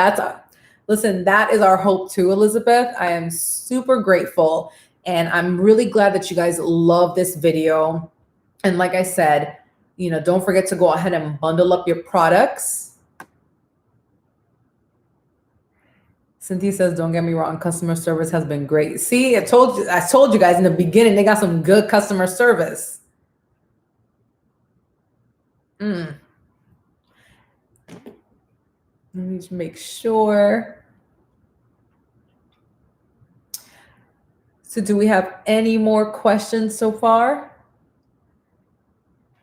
listen, that is our hope too, Elizabeth. I am super grateful. And I'm really glad that you guys love this video. And like I said, you know, don't forget to go ahead and bundle up your products. Cynthia says, don't get me wrong, customer service has been great. See, I told you guys in the beginning, they got some good customer service. Let me just make sure. So do we have any more questions so far?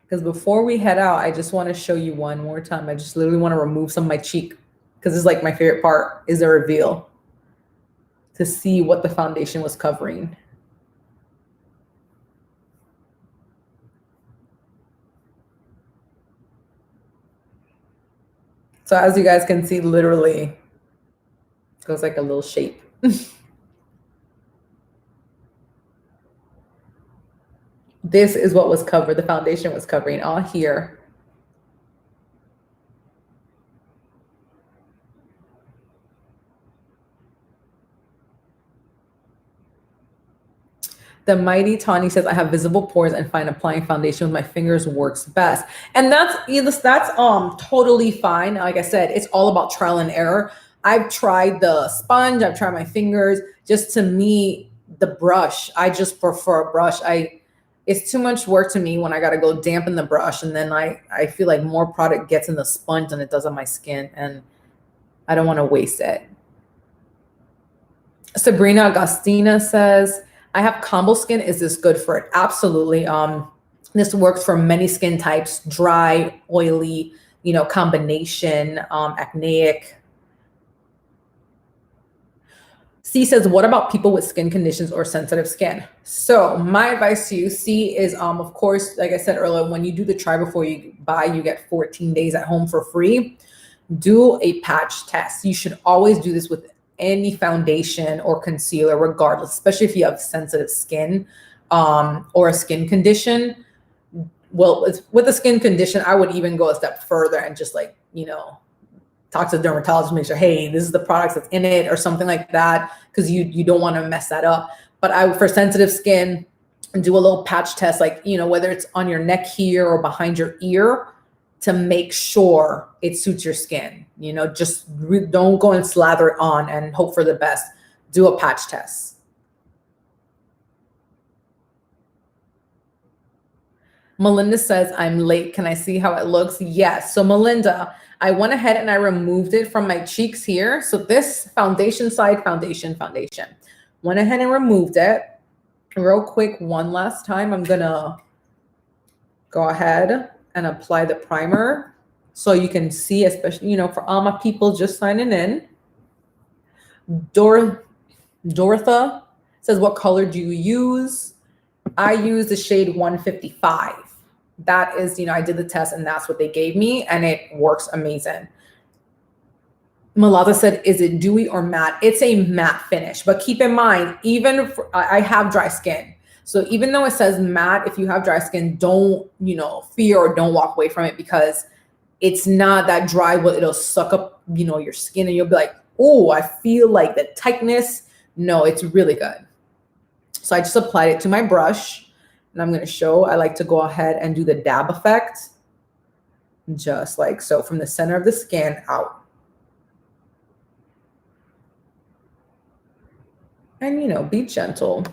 Because before we head out, I just want to show you one more time. I just literally want to remove some of my cheek, because it's like my favorite part is the reveal, to see what the foundation was covering. So as you guys can see, literally it goes like a little shape. This is what was covered. The foundation was covering all here. The mighty Tawny says, I have visible pores and find applying foundation with my fingers works best. And that's totally fine. Like I said, it's all about trial and error. I've tried the sponge, I've tried my fingers. Just to me, the brush, I just prefer a brush. It's too much work to me when I gotta go dampen the brush, and then I feel like more product gets in the sponge than it does on my skin, and I don't want to waste it. Sabrina Agostina says, I have combo skin. Is this good for it? Absolutely. This works for many skin types: dry, oily, you know, combination, acneic. C says, what about people with skin conditions or sensitive skin? So my advice to you, C, is of course, like I said earlier, when you do the try before you buy, you get 14 days at home for free. Do a patch test. You should always do this with any foundation or concealer, regardless, especially if you have sensitive skin or a skin condition. Well, with a skin condition, I would even go a step further and just like, you know, talk to the dermatologist, make sure, hey, this is the products that's in it or something like that, because you don't want to mess that up. But for sensitive skin, do a little patch test, like, you know, whether it's on your neck here or behind your ear, to make sure it suits your skin. You know, just don't go and slather it on and hope for the best. Do a patch test. Melinda says, I'm late. Can I see how it looks? Yes. So Melinda, I went ahead and I removed it from my cheeks here. So this foundation side, foundation. Went ahead and removed it. Real quick, one last time, I'm gonna go ahead and apply the primer so you can see, especially, you know, for all my people just signing in. Dorotha says, what color do you use? I use the shade 155. That is, you know, I did the test and that's what they gave me and it works amazing. Malata said, is it dewy or matte? It's a matte finish, but keep in mind, even for, I have dry skin. So even though it says matte, if you have dry skin, don't, you know, fear or don't walk away from it because it's not that dry where it'll suck up, you know, your skin and you'll be like, oh, I feel like the tightness. No, it's really good. So I just applied it to my brush and I'm going to show, I like to go ahead and do the dab effect. Just like so from the center of the skin out. And, you know, be gentle.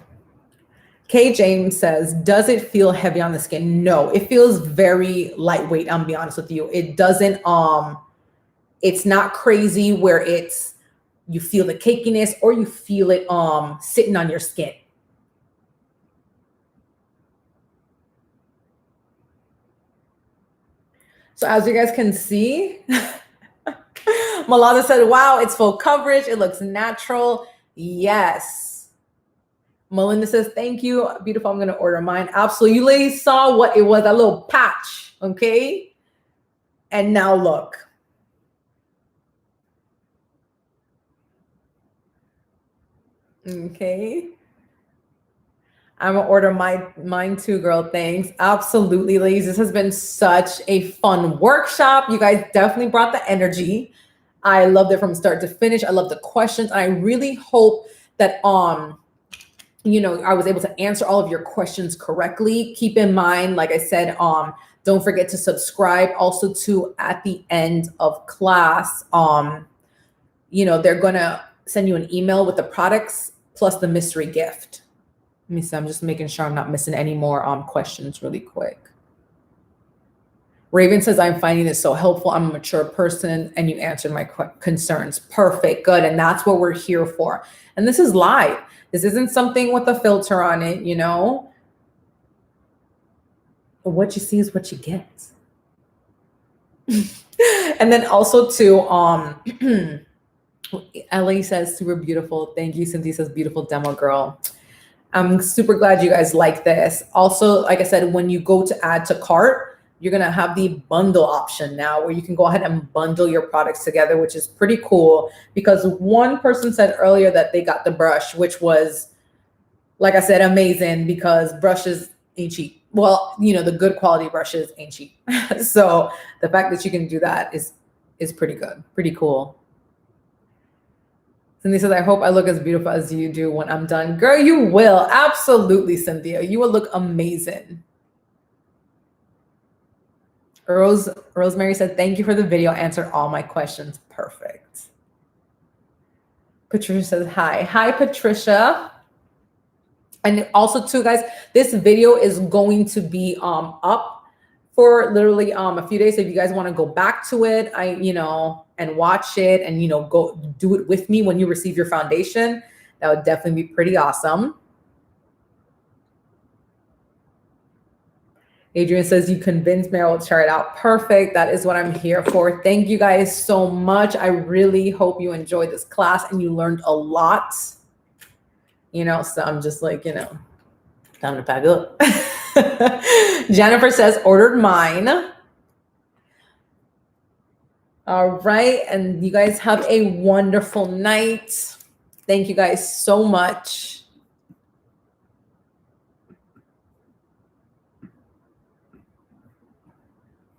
Kay James says, does it feel heavy on the skin? No, it feels very lightweight. I'm be honest with you. It doesn't, it's not crazy where it's, you feel the cakiness or you feel it sitting on your skin. So as you guys can see, Malala said, wow, it's full coverage. It looks natural. Yes. Melinda says, thank you. Beautiful. I'm going to order mine. Absolutely. You ladies saw what it was, a little patch. Okay. And now look. Okay. I'm going to order mine too, girl. Thanks. Absolutely, ladies. This has been such a fun workshop. You guys definitely brought the energy. I loved it from start to finish. I love the questions. I really hope that, you know, I was able to answer all of your questions correctly. Keep in mind, like I said, don't forget to subscribe. Also, to at the end of class, you know, they're gonna send you an email with the products plus the mystery gift. Let me see. I'm just making sure I'm not missing any more questions really quick. Raven says, I'm finding this so helpful. I'm a mature person and you answered my concerns. Perfect. Good. And that's what we're here for. And this is live. This isn't something with a filter on it, you know. But what you see is what you get. And then also too, Ellie says, super beautiful. Thank you. Cynthia says, beautiful demo, girl. I'm super glad you guys like this. Also, like I said, when you go to add to cart, you're going to have the bundle option now where you can go ahead and bundle your products together, which is pretty cool because one person said earlier that they got the brush, which was, like I said, amazing because brushes ain't cheap. Well, you know, the good quality brushes ain't cheap. So the fact that you can do that is pretty good, pretty cool. Cynthia says, I hope I look as beautiful as you do when I'm done. Girl, you will. Absolutely, Cynthia. You will look amazing. Rosemary said, thank you for the video. Answered all my questions. Perfect. Patricia says, hi. Hi, Patricia. And also too, guys, this video is going to be up for literally a few days. If you guys want to go back to it, and watch it and, go do it with me when you receive your foundation, that would definitely be pretty awesome. Adrian says, you convinced me, I will try it out. Perfect. That is what I'm here for. Thank you guys so much. I really hope you enjoyed this class and you learned a lot. So I'm just like, time to pack up. Jennifer says, ordered mine. All right. And you guys have a wonderful night. Thank you guys so much.